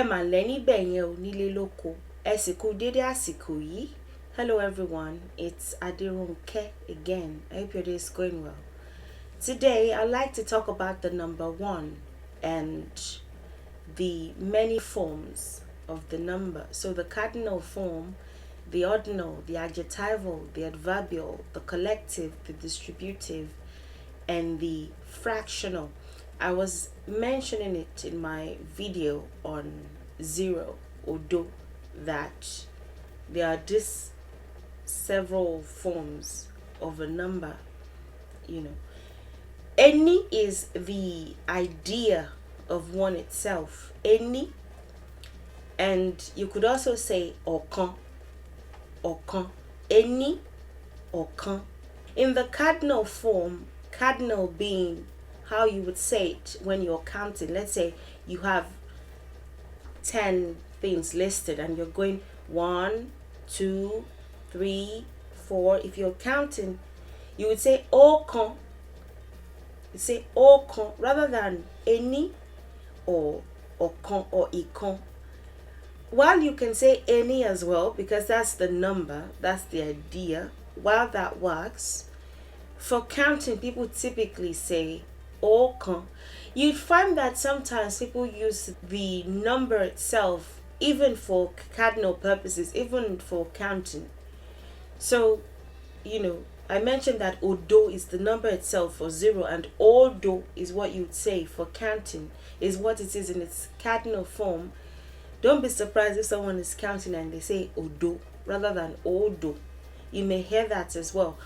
mà lẹ́ni bẹ̀yẹn ò nílé lóko. Ẹ sì kú dédé àsìkò yìí. Hello everyone, it's Adirunke again. I hope your day is going well. Today, I'd like to talk about the number 1 and the many forms of the number. So the cardinal form, the ordinal, the adjectival, the adverbial, the collective, the distributive, and the fractional. I was mentioning it in my video on zero odo that there are these several forms of a number. Any is the idea of one itself. Any, and you could also say ọ̀kan, any, ọ̀kan. In the cardinal form, cardinal being how you would say it when you're counting. Let's say you have 10 things listed and you're going 1, 2, 3, 4. If you're counting, you would say ọ̀kan. You say ọ̀kan rather than any or ọ̀kan or ìkan. While you can say any as well, because that's the number, that's the idea, while that works, for counting, people typically say ọ̀kan. You'd find that sometimes people use the number itself, even for cardinal purposes, even for counting. So, I mentioned that odo is the number itself for 0, and odo is what you'd say for counting, is what it is in its cardinal form. Don't be surprised if someone is counting and they say odo rather than odo. You may hear that as well.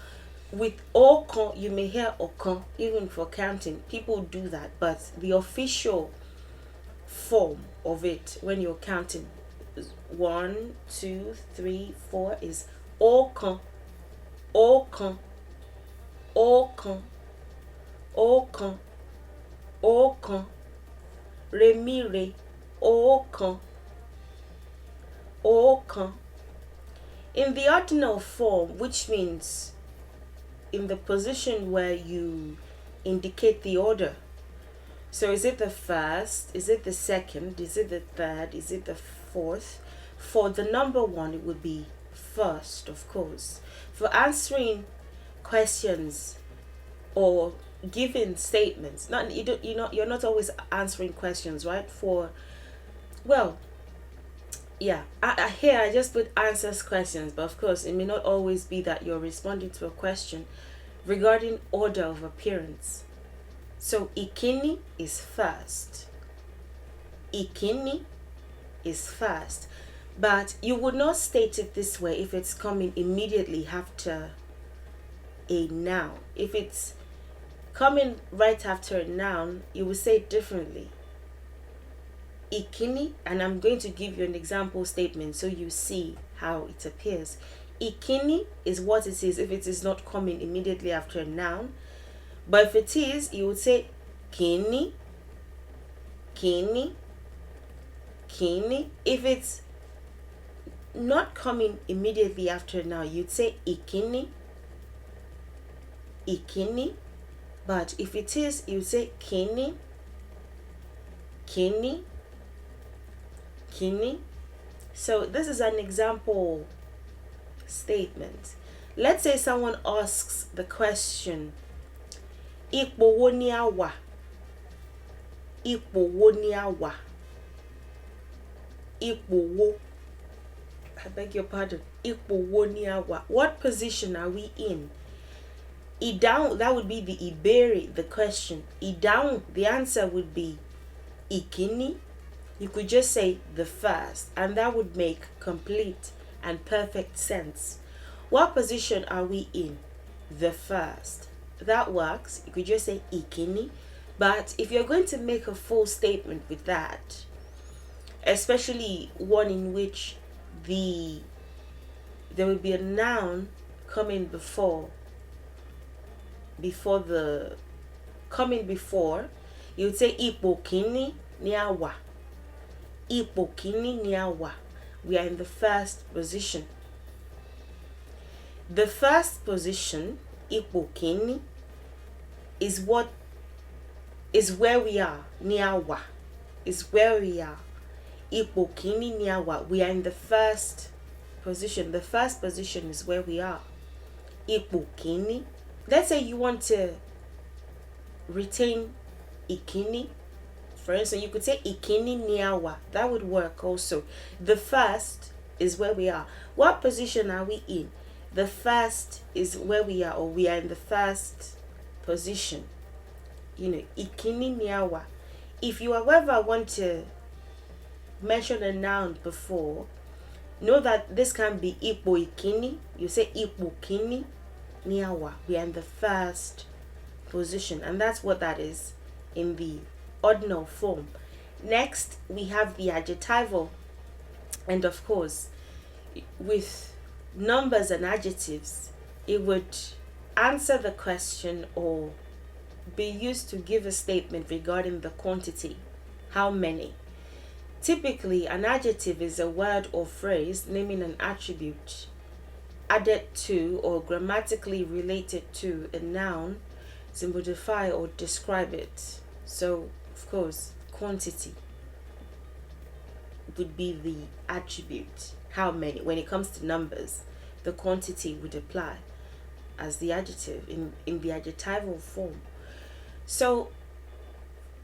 With ọ̀kan, you may hear ọ̀kan, even for counting. People do that, but the official form of it when you're counting is 1, 2, 3, 4 is ọ̀kan, ọ̀kan, ọ̀kan, ọ̀kan, ọ̀kan, remire, ọ̀kan, ọ̀kan. In the ordinal form, which means in the position where you indicate the order. So is it the first? Is it the second? Is it the third? Is it the fourth? For the number 1, it would be first, of course. For answering questions or giving statements, you're not always answering questions, right? Here I just put answers questions, but of course it may not always be that you're responding to a question regarding order of appearance. So ìkíní is first. Ìkíní is first. But you would not state it this way if it's coming immediately after a noun. If it's coming right after a noun, you will say it differently. Ìkíní, and I'm going to give you an example statement so you see how it appears. Ìkíní is what it is if it is not coming immediately after a noun. But if it is, you would say kíní, kíní, kíní. If it's not coming immediately after a noun, you'd say ìkíní, ìkíní. But if it is, you would say kíní, kíní, kíní. So this is an example statement. Let's say someone asks the question, ipò wo ni a wà? Ipò wo ni a wà? Ipò wo? I beg your pardon. Ipò wo ni a wà? What position are we in? Ìdáhùn, that would be the ìbéèrè, the question. Ìdáhùn, the answer would be ìkíní. You could just say the first, and that would make complete and perfect sense. What position are we in? The first. That works. You could just say ìkíní. But if you're going to make a full statement with that, especially one in which there will be a noun coming before, you would say ipò kíní ni a wà. Ipò kíní ni a wà. We are in the first position. The first position, ipò kíní, is where we are. Ni a wà is where we are. Ipò kíní ni a wà. We are in the first position. The first position is where we are. Ipò kíní. Let's say you want to retain ìkíní. For instance, you could say ìkíní ni a wà. That would work also. The first is where we are. What position are we in? The first is where we are, or we are in the first position. Ìkíní ni a wà. If you however want to mention a noun before, know that this can be ipò ìkíní. You say ipò kíní ni a wà. We are in the first position, and that's what that is in the ordinal form. Next, we have the adjectival, and of course, with numbers and adjectives, it would answer the question or be used to give a statement regarding the quantity. How many? Typically, an adjective is a word or phrase naming an attribute added to or grammatically related to a noun to modify or describe it. So, of course, quantity would be the attribute. How many? When it comes to numbers, the quantity would apply as the adjective in the adjectival form. So,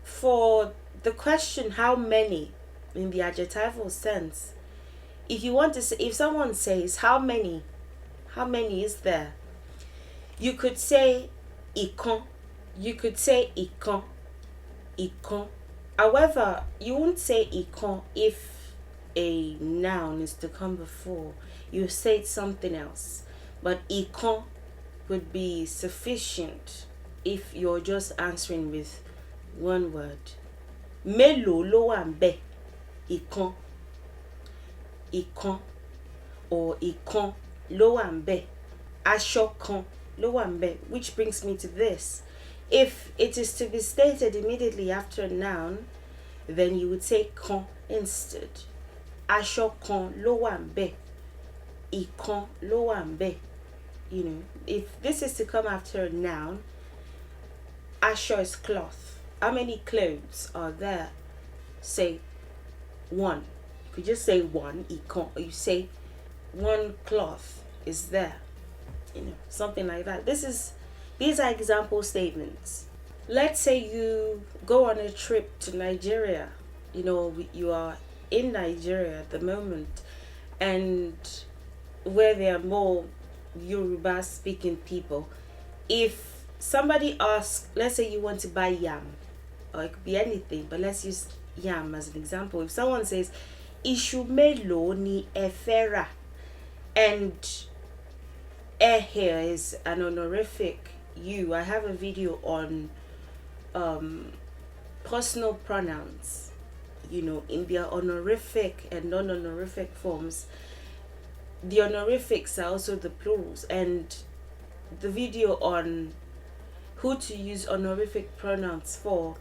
for the question how many in the adjectival sense, if you want to say, if someone says how many is there, you could say ìkan. You could say ìkan. However, you won't say ìkan if a noun is to come before. You say something else. But ìkan would be sufficient if you're just answering with one word. Mélòó ló wà ńbẹ̀? Ìkan. Ìkan. Or ìkan ló wà ńbẹ̀. Aṣọ kan ló wà ńbẹ̀. Which brings me to this. If it is to be stated immediately after a noun, then you would say kan instead. Aṣọ kan ló wà ńbẹ̀. Ìkan ló wà ńbẹ̀. If this is to come after a noun, aṣọ is cloth. How many clothes are there? Say one. You could just say one, ìkan, or you say one cloth is there. Something like that. These are example statements. Let's say you go on a trip to Nigeria. You are in Nigeria at the moment, and where there are more Yoruba speaking people. If somebody asks, let's say you want to buy yam, or it could be anything, but let's use yam as an example. If someone says, Iṣu mélòó ni ẹ fẹ́ rà? And ẹ here is an honorific you. I have a video on personal pronouns, in their honorific and non-honorific forms. The honorifics are also the plurals, and the video on who to use honorific pronouns for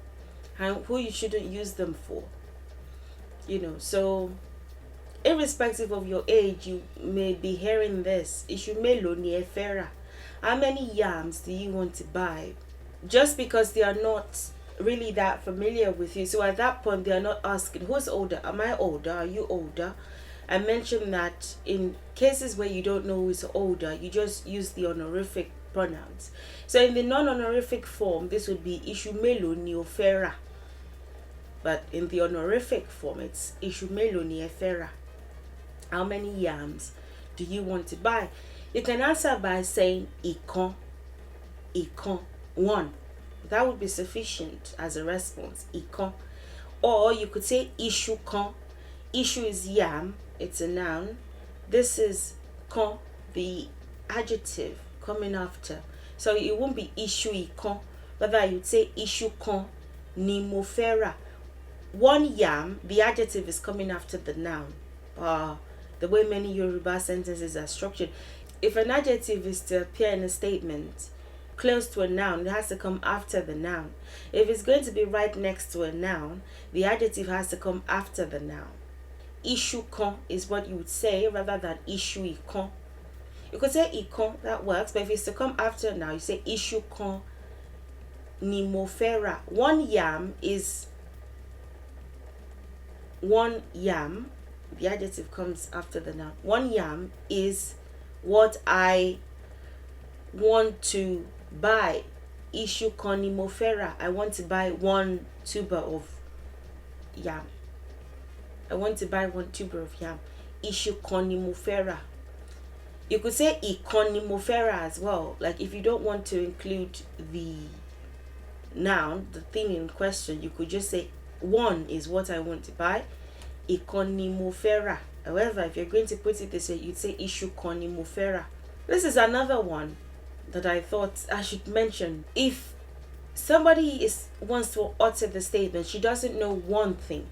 and who you shouldn't use them for. So irrespective of your age, you may be hearing this. Iṣu mélòó ni ẹ fẹ́ rà? How many yams do you want to buy? Just because they are not really that familiar with you. So at that point, they are not asking, who's older? Am I older? Are you older? I mentioned that in cases where you don't know who's older, you just use the honorific pronouns. So in the non-honorific form, this would be Iṣu mélòó ni o fẹ́ rà? But in the honorific form, it's Iṣu mélòó ni ẹ fẹ́ rà? How many yams do you want to buy? You can answer by saying ìkan, one. That would be sufficient as a response, ìkan. Or you could say iṣu kan. Iṣu is yam, it's a noun. This is kan, the adjective coming after. So it won't be iṣu ìkan, rather you'd say iṣu kan ni mo fẹ́ rà. One yam, the adjective is coming after the noun. The way many Yoruba sentences are structured. If an adjective is to appear in a statement close to a noun, it has to come after the noun. If it's going to be right next to a noun, the adjective has to come after the noun. Iṣu kan is what you would say rather than iṣu ìkan. You could say ìkan, that works, but if it's to come after a noun, you say iṣu kan ni mo fẹ́ rà. One yam is one yam, the adjective comes after the noun. One yam is what I want to buy. Iṣu kan ni mo fẹ́ rà. I want to buy one tuber of yam. I want to buy one tuber of yam. Iṣu kan ni mo fẹ́ rà. You could say ìkan ni mo fẹ́ rà as well. Like if you don't want to include the noun, the thing in question, you could just say one is what I want to buy. Ìkan ni mo fẹ́ rà. However, if you're going to put it this way, you'd say iṣu kan ni mo fẹ́ rà. This is another one that I thought I should mention. If somebody wants to utter the statement, she doesn't know one thing,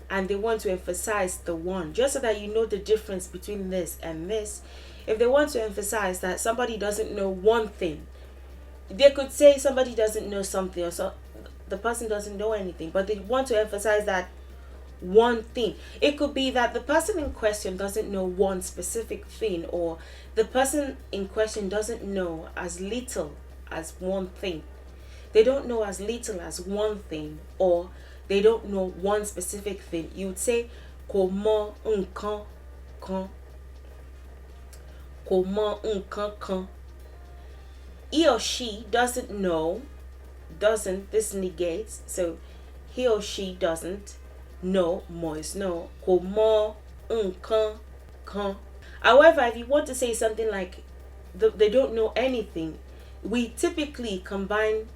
and they want to emphasize the one, just so that you know the difference between this and this. If they want to emphasize that somebody doesn't know one thing, they could say somebody doesn't know something, or so the person doesn't know anything, but they want to emphasize that one thing. It could be that the person in question doesn't know one specific thing, or the person in question doesn't know as little as one thing. They don't know as little as one thing, or they don't know one specific thing. You would say kò mọ nǹkan kan. Kò mọ nǹkan kan. He or she doesn't know. Doesn't, this negates. So he or she doesn't know. Mo is no. Kò mọ nǹkan kan. However, if you want to say something like they don't know anything, we typically combine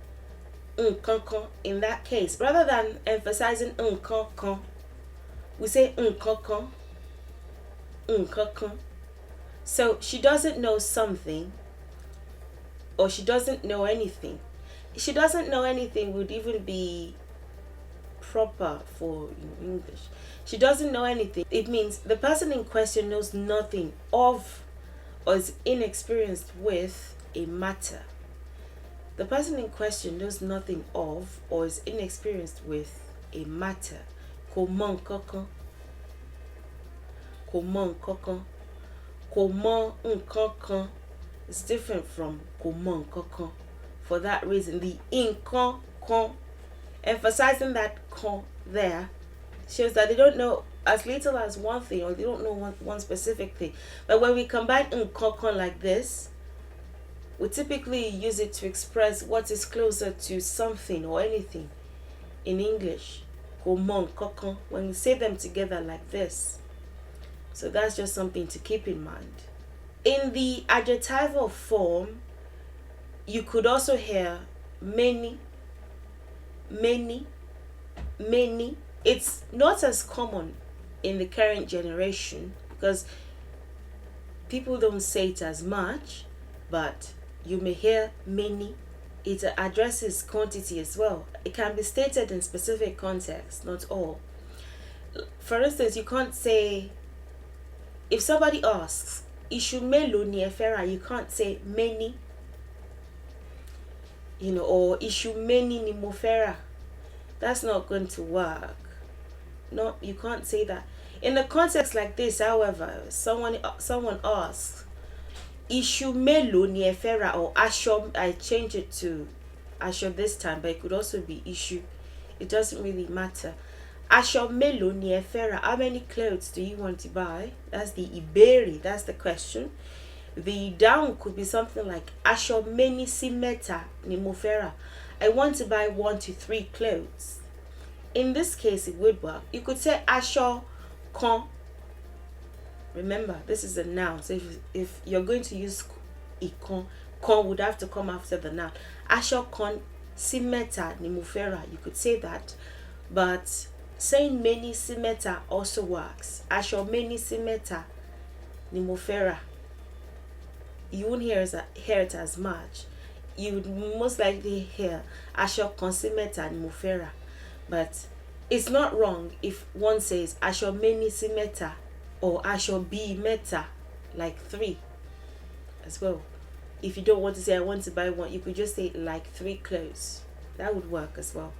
nǹkan kan in that case. Rather than emphasizing nǹkan kan, we say nǹkan kan. Nǹkan kan. So she doesn't know something, or she doesn't know anything. She doesn't know anything would even be proper for English. She doesn't know anything. It means the person in question knows nothing of, or is inexperienced with a matter. The person in question knows nothing of, or is inexperienced with a matter. Kò mọ nǹkan kan. Kò mọ nǹkan kan. Kò mọ nǹkan kan is different from kò mọ nǹkan kan. For that reason, the nǹkan kan, emphasizing that kan there, shows that they don't know as little as one thing, or they don't know one specific thing. But when we combine nǹkan kan like this, we typically use it to express what is closer to something or anything in English. Kò mọ nǹkan kan, when we say them together like this. So that's just something to keep in mind. In the adjectival form, you could also hear many, many, many. It's not as common in the current generation because people don't say it as much, but you may hear many. It addresses quantity as well. It can be stated in specific context, not all. For instance, you can't say, if somebody asks, iṣu mélòó ni ẹ fẹ́ rà, you can't say many, or iṣu many ni mo fẹ́ rà. That's not going to work. No, you can't say that. In a context like this, however, someone asks, iṣu mélòó ni ẹ fẹ́ rà, or aṣọ, I change it to aṣọ this time, but it could also be issue. It doesn't really matter. Aṣọ mélòó ni ẹ fẹ́ rà? How many clothes do you want to buy? That's the ìbéèrè, that's the question. The down could be something like aṣọ méní sí mẹ́ta ni mo fẹ́ rà. I want to buy 1 to 3 clothes. In this case, it would work. You could say aṣọ kan. Remember, this is a noun. So if you're going to use ìkan, kan would have to come after the noun. Aṣọ kan sí mẹ́ta ni mo fẹ́ rà. You could say that, but saying méní sí mẹ́ta also works. Aṣọ méní sí mẹ́ta ni mo fẹ́ rà. You won't hear it as much. You would most likely hear aṣọ kan sí mẹ́ta ni mo fẹ́ rà. But it's not wrong if one says aṣọ méní sí mẹ́ta, or aṣọ bíi mẹ́ta, like 3 as well. If you don't want to say I want to buy 1, you could just say like 3 clothes. That would work as well.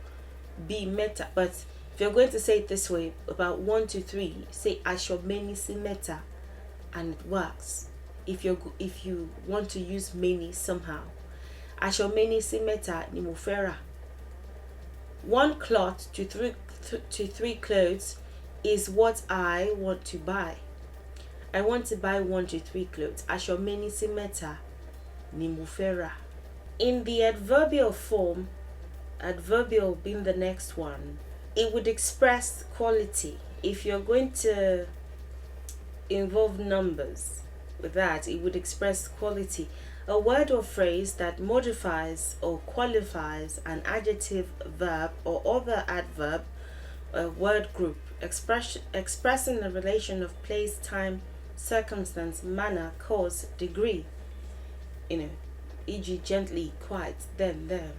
Bíi mẹ́ta. But if you're going to say it this way, about 1 to 3, say aṣọ méní sí mẹ́ta, and it works. If you want to use méní somehow, aṣọ méní sí mẹ́ta ni mo fẹ́ rà. 1 cloth to 3 clothes is what I want to buy. I want to buy 1 to 3 clothes. Aṣọ méní sí mẹ́ta ni mo fẹ́ rà. In the adverbial form, adverbial being the next one, it would express quality. If you're going to involve numbers with that, it would express quality. A word or phrase that modifies or qualifies an adjective, verb, or other adverb, a word group, expressing the relation of place, time, circumstance, manner, cause, degree. E.g. gently, quiet, then, there.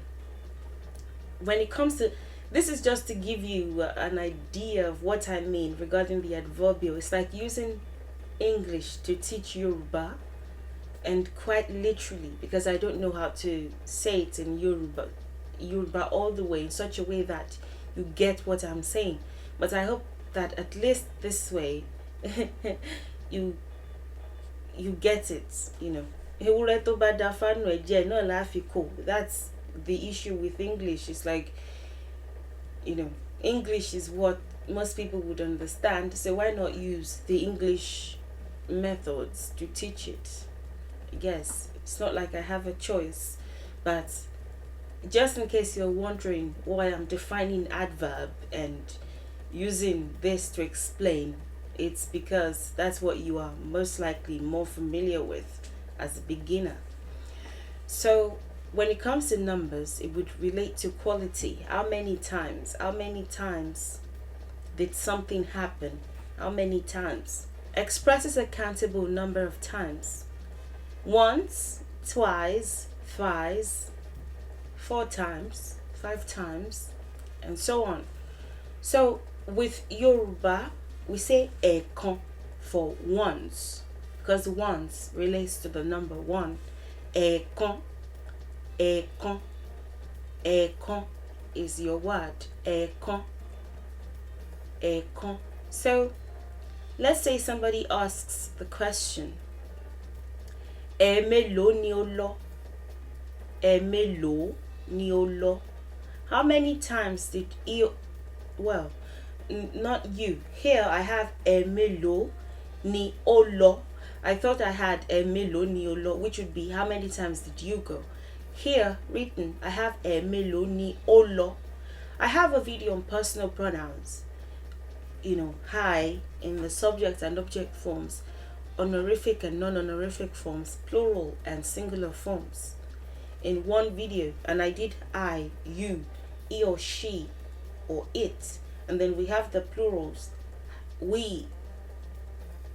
When it comes to this, is just to give you an idea of what I mean regarding the adverbial. It's like using English to teach Yoruba, and quite literally, because I don't know how to say it in Yoruba all the way in such a way that you get what I'm saying. But I hope that at least this way you get it. That's the issue with English. It's like, English is what most people would understand, so why not use the English methods to teach it? Yes, it's not like I have a choice, but just in case you're wondering why I'm defining adverb and using this to explain, it's because that's what you are most likely more familiar with as a beginner. So when it comes to numbers, it would relate to quality. How many times did something happen? How many times? Expresses a countable number of times. Once, twice, thrice, 4 times, 5 times, and so on. So with Yoruba, we say ẹ̀kan for once, because once relates to the number 1. Ẹ̀kan, ẹ̀kan, ẹ̀kan is your word. Ẹ̀kan, ẹ̀kan. So let's say somebody asks the question, ẹ̀mélòó ni ó lọ? Ẹ̀mélòó ni ó lọ? How many times did you, well, not you. Here I have ẹ̀mélòó ni ó lọ. I thought I had ẹ̀mélòó ni ó lọ, which would be how many times did you go? Here written, I have ẹ̀mélòó ni ó lọ. I have a video on personal pronouns. Hi in the subject and object forms, honorific and non-honorific forms, plural and singular forms, in one video, and I did I, you, he or she, or it, and then we have the plurals, we,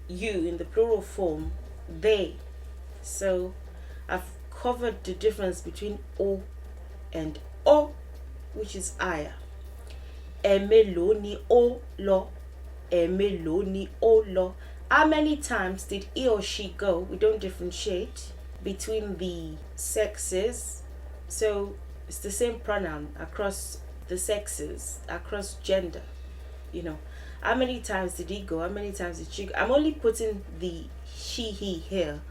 you in the plural form, they. So I've covered the difference between o and o, which is I. Ẹ̀mélòó ni ó lọ? Ẹ̀mélòó ni ó lọ? How many times did he or she go? We don't differentiate between the sexes. So it's the same pronoun across the sexes, across gender. How many times did he go? How many times did she go? I'm only putting the she, he here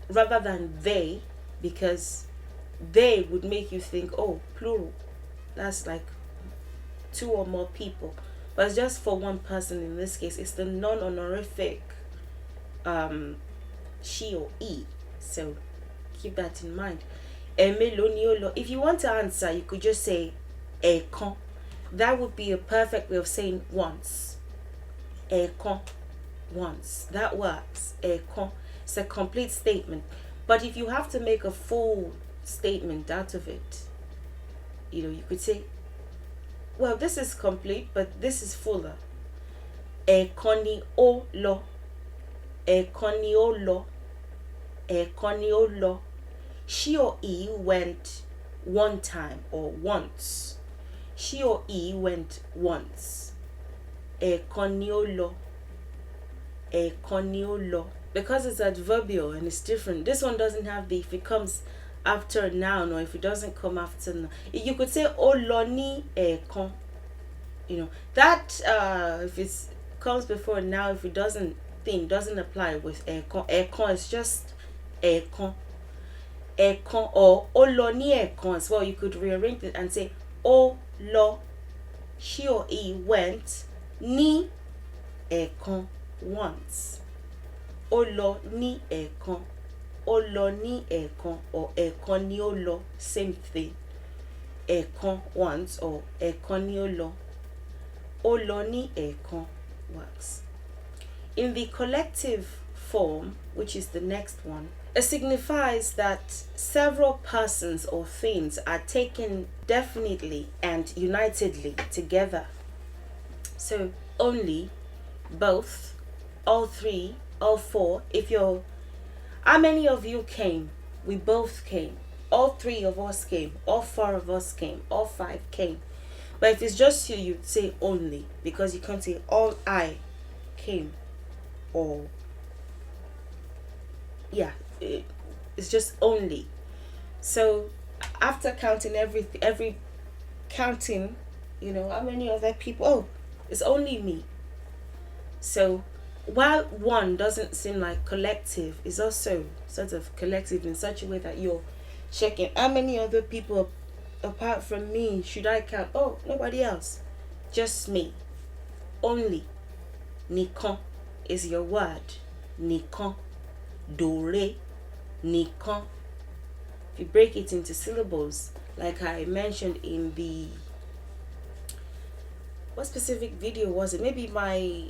rather than they, because they would make you think, oh, plural. That's like 2 or more people. But it's just for one person in this case. It's the non-honorific she or he. So keep that in mind. Ẹ̀mélòó ni ó lọ? If you want to answer, you could just say ẹ̀kan. That would be a perfect way of saying once. Ẹ̀kan, once. That works. Ẹ̀kan. It's a complete statement. But if you have to make a full statement out of it, you could say, well, this is complete, but this is fuller. Ẹ̀kan ni ó lọ. Ẹ̀kan ni ó lọ. Ẹ̀kan ni ó lọ. She or he went one time or once. She or he went once. Ẹ̀kan ni ó lọ. Ẹ̀kan ni ó lọ. Because it's adverbial and it's different. This one doesn't have the, if it comes after a noun or if it doesn't come after noun. You could say ó lọ ní ẹ̀kan. That if it comes before a noun, if it doesn't apply with ẹ̀kan. Ẹ̀kan is just ẹ̀kan. Ẹ̀kan, or ó lọ ní ẹ̀kan as well. You could rearrange it and say ó lọ. She or he went ní ẹ̀ẹ̀kan, once. Ó lọ ní ẹ̀ẹ̀kan, ó lọ ní ẹ̀ẹ̀kan, or ẹ̀ẹ̀kan ni ó lọ, same thing. Ẹ̀ẹ̀kan, once, or ẹ̀ẹ̀kan ni ó lọ. Ó lọ ní ẹ̀ẹ̀kan, once. In the collective form, which is the next one, it signifies that several persons or things are taken definitely and unitedly together. So only, both, all three, all four. If you're, how many of you came? We both came. All three of us came. All four of us came. All five came. But if it's just you, you'd say only, because you can't say all I came, or yeah, it's just only. So after counting every counting, how many other people? Oh, it's only me. So while one doesn't seem like collective, it's also sort of collective in such a way that you're checking how many other people apart from me should I count. Oh, nobody else, just me, only. Nìkan is your word. Nìkan, dore, nìkan. If you break it into syllables, like I mentioned in the, what specific video was it? Maybe my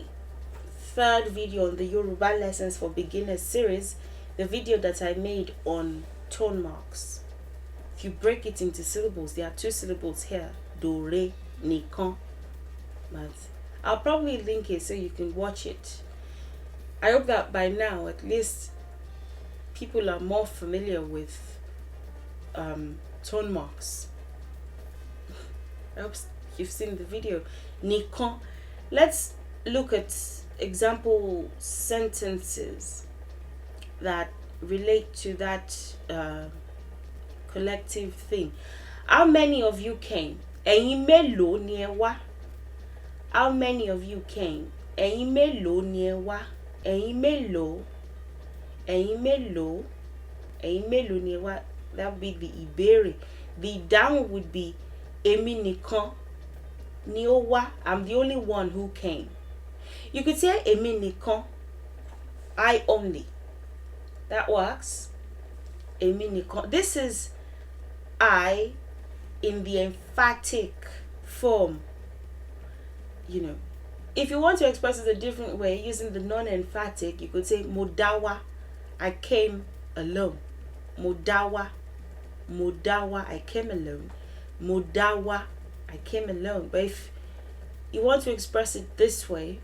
third video on the Yoruba lessons for beginners series, the video that I made on tone marks. If you break it into syllables, there are 2 syllables here, dore, nìkan. But I'll probably link it so you can watch it. I hope that by now at least people are more familiar with tone marks. I hope you've seen the video. Nìkan. Let's look at example sentences that relate to that collective thing. How many of you came? Ẹ̀yin mélòó ni ẹ wá? How many of you came? Ẹ̀yin mélòó ni ẹ wá? Ẹ̀yin mélòó? Ẹ̀yin mélòó? Ẹ̀yin mélòó ni ẹ wá? That would be the ìbéèrè. The down would be èmi nìkan ni ó wá. I'm the only one who came. You could say èmi nìkan, I only. That works. Èmi nìkan. This is I in the emphatic form. If you want to express it a different way using the non-emphatic, you could say mo dá wá, I came alone. Mo dá wá, I came alone. Mo dá wá, I came alone. But if you want to express it this way,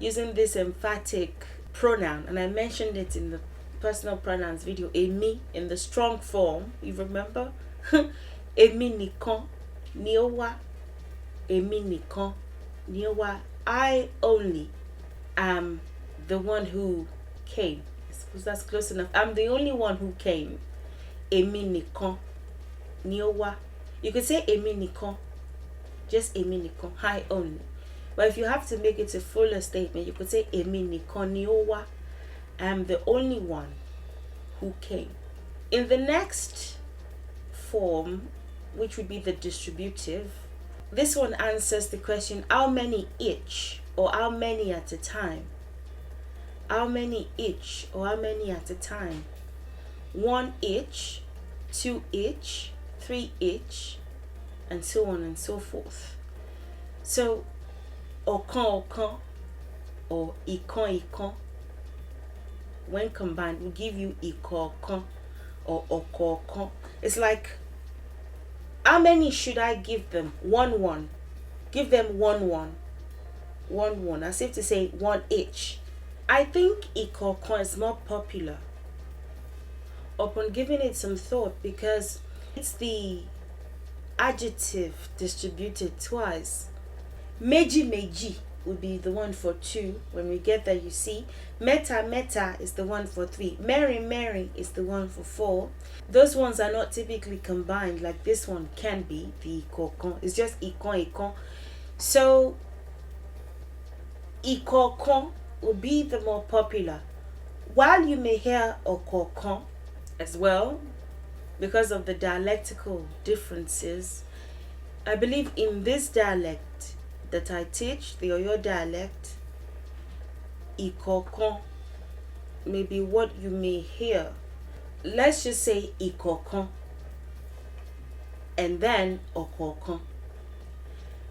using this emphatic pronoun, and I mentioned it in the personal pronouns video, èmi in the strong form, you remember? Èmi nìkan ni ó wá. Èmi nìkan ni ó wá. I only am the one who came. I suppose that's close enough. I'm the only one who came. Èmi nìkan ni ó wá. You could say èmi nìkan, just èmi nìkan, I only. But if you have to make it a fuller statement, you could say èmi nìkan ni ó wá. I'm the only one who came. In the next form, which would be the distributive, this one answers the question how many each, or how many at a time. How many each, or how many at a time. 1 each, 2 each, 3 each, and so on and so forth. So ọ̀kan, or ìkan, when combined will give you ìkọ̀ọ̀kan or ọ̀kọ̀ọ̀kan. It's like, how many should I give them? 1. Give them 1. As if to say 1 each. I think ìkọ̀ọ̀kan is more popular upon giving it some thought, because it's the adjective distributed twice. Méjì would be the one for 2. When we get there, you see, mẹ́ta is the one for 3. Mẹ́rin is the one for 4. Those ones are not typically combined like this one can be, the ìkọ̀ọ̀kan. It's just ìkan. So ìkọ̀ọ̀kan will be the more popular, while you may hear ọ̀kọ̀ọ̀kan as well because of the dialectical differences. I believe in this dialect that I teach, the Oyo dialect, ìkọ̀ọ̀kan, maybe what you may hear. Let's just say ìkọ̀ọ̀kan and then ọ̀kọ̀ọ̀kan.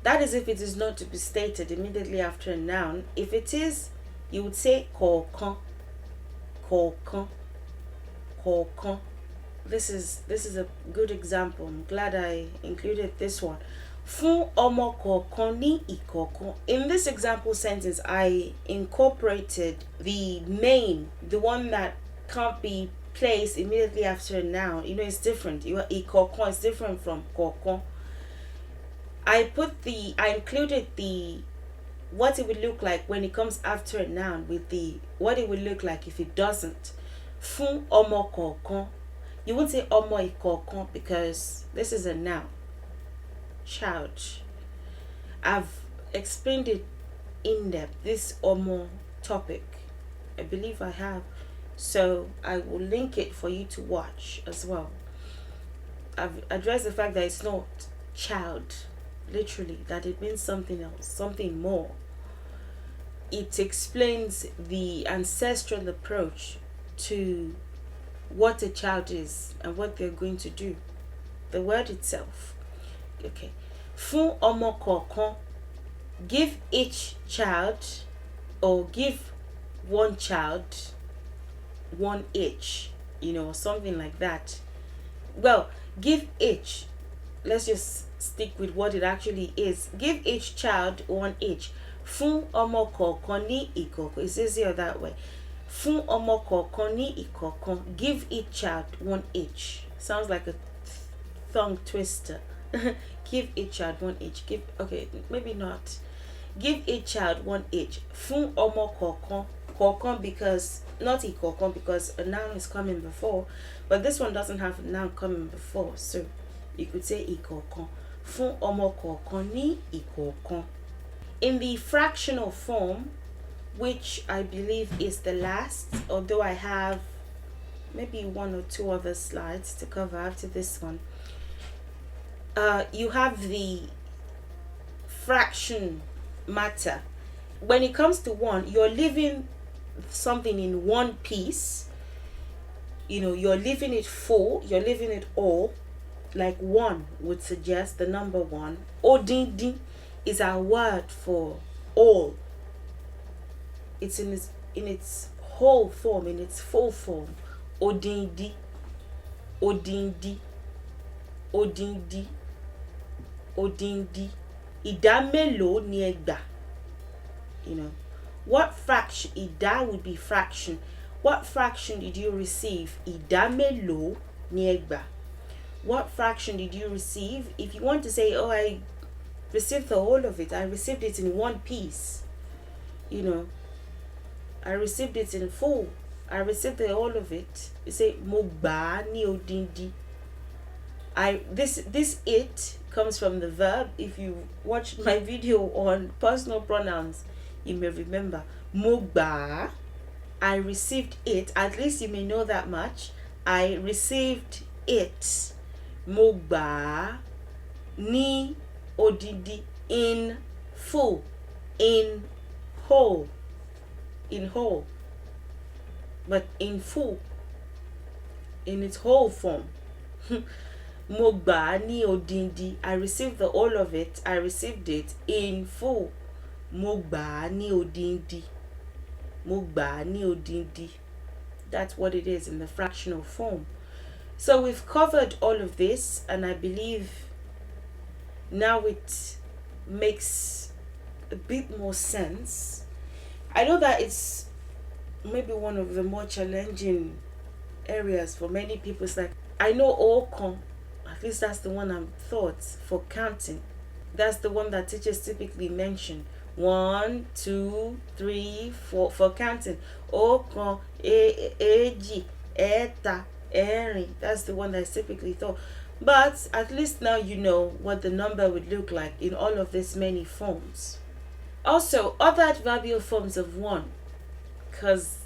That is if it is not to be stated immediately after a noun. If it is, you would say kọ̀ọ̀kan, kọ̀ọ̀kan, kọ̀ọ̀kan. This is a good example. I'm glad I included this one. Fún ọmọ kọ̀ọ̀kan ní ìkọ̀ọ̀kan. In this example sentence, I incorporated the main, the one that can't be placed immediately after a noun. You know, it's different. Ìkọ̀ọ̀kan is different from kọ̀ọ̀kan. I included the what it would look like when it comes after a noun with the what it would look like if it doesn't. Fún ọmọ kọ̀ọ̀kan. You won't say ọmọ ìkọ̀ọ̀kan because this is a noun. Child. I've explained it in depth, this ọmọ topic. I believe I have. So I will link it for you to watch as well. I've addressed the fact that it's not child, literally, that it means something else, something more. It explains the ancestral approach to what a child is and what they're going to do. The word itself. Okay. Fún ọmọ kọ̀ọ̀kan, give each child or give one child one each, you know, something like that. Well, give each, let's just stick with what it actually is. Give each child one each. Fún ọmọ kọ̀ọ̀kan ní ìkọ̀ọ̀kan. It's easier that way. Fún ọmọ kọ̀ọ̀kan ní ìkọ̀ọ̀kan. Give each child one each. Sounds like a tongue twister. Give each child one each. Okay, maybe not. Give each child one each. Fún ọmọ kọ̀ọ̀kan. Kọ̀ọ̀kan because, not ìkọ̀ọ̀kan because a noun is coming before, but this one doesn't have a noun coming before, so you could say ìkọ̀ọ̀kan. Fún ọmọ kọ̀ọ̀kan ní ìkọ̀ọ̀kan. In the fractional form, which I believe is the last, although I have maybe one or two other slides to cover after this one, you have the fraction matter. When it comes to one, you're leaving something in one piece. You know, you're leaving it full, you're leaving it all, like one would suggest, the number one. Odindi is our word for all. It's in its whole form, in its full form. Odindi, odindi, odindi, odindi. Ìdá mélòó ni ẹ gbà? You know, what fraction? Ìdá would be fraction. What fraction did you receive? Ìdá mélòó ni ẹ gbà? What fraction did you receive? If you want to say, oh, I received the whole of it, I received it in one piece. You know, I received it in full. I received the whole of it. You say, mo gbà ní odindi. This it comes from the verb. If you watched my video on personal pronouns, you may remember. Mo gbà, I received it. At least you may know that much. I received it. Mo gbà ní odindi, in full, in whole, but in full, in its whole form. Mo gbà ní odindi, I received the all of it. I received it in full. Mo gbà ní odindi. Mo gbà ní odindi. That's what it is in the fractional form. So we've covered all of this, and I believe now it makes a bit more sense. I know that it's maybe one of the more challenging areas for many people. It's like, I know ọ̀kan, at least that's the one I'm taught for counting. That's the one that teachers typically mention. 1, 2, 3, 4 for counting. Ọ̀kan, èjì, ẹ̀ta, ẹ̀rin. That's the one that's typically taught. But at least now you know what the number would look like in all of these many forms. Also, other adverbial forms of one, because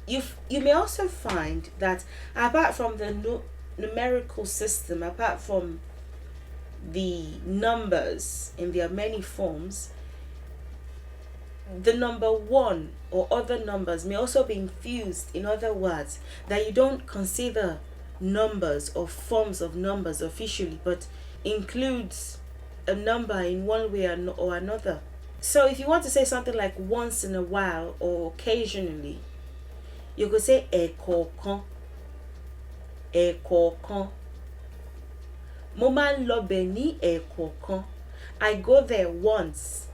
you may also find that apart from the numerical system, apart from the numbers in their many forms, the number 1 or other numbers may also be infused in other words that you don't consider numbers or forms of numbers officially, but includes a number in one way or another. So if you want to say something like once in a while or occasionally, you could say ẹ̀kọ̀ọ̀kan. Ẹ̀kọ̀ọ̀kan. Mo máa ń lọ bẹ̀ ní ẹ̀kọ̀ọ̀kan. I go there once.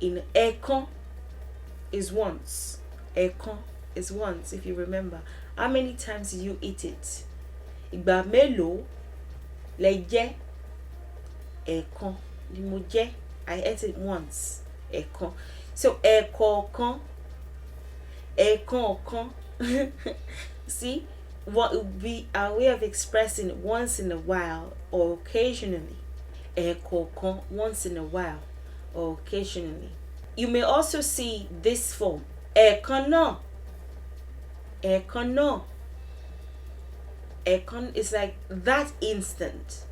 In ẹ̀kan is once. Ẹ̀kan is once, if you remember. How many times did you eat it? Ìgbà mélòó lẹ jẹ? Ẹ̀kan ni mo jẹ. I ate it once. Ẹ̀kan. So ẹ̀kọ̀ọ̀kan. Ẹ̀kọ̀ọ̀kan. See, what would be our way of expressing once in a while or occasionally. Ẹ̀kọ̀ọ̀kan, once in a while or occasionally. You may also see this form. Ẹ̀kan náà. Ẹ̀kan náà. Ẹ̀kan is like that instant.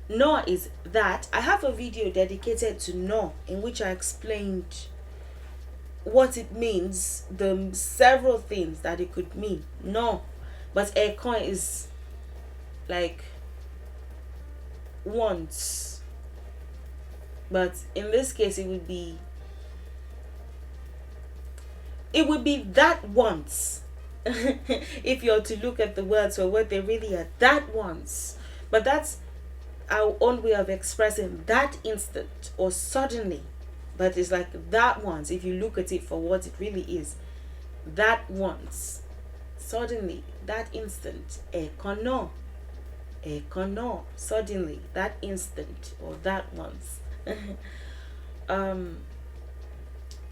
No is that. I have a video dedicated to no, in which I explained what it means, the several things that it could mean. No. But ẹ̀kan is like once. But in this case it would be that once. If you're to look at the words for what they really are, that once. But that's our own way of expressing that instant or suddenly. But it's like that once if you look at it for what it really is. That once. Suddenly, that instant. Ẹ̀kan náà. Ẹ̀kan náà. Suddenly, that instant or that once.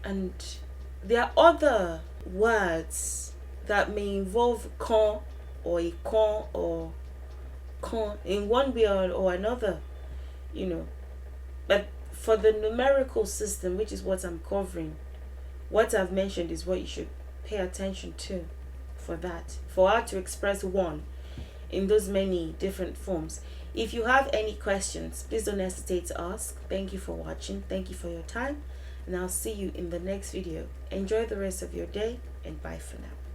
And there are other words that may involve kan or ìkan or kan in one way or another, you know. But for the numerical system, which is what I'm covering, what I've mentioned is what you should pay attention to for that, for how to express one in those many different forms. If you have any questions, please don't hesitate to ask. Thank you for watching. Thank you for your time. And I'll see you in the next video. Enjoy the rest of your day and bye for now.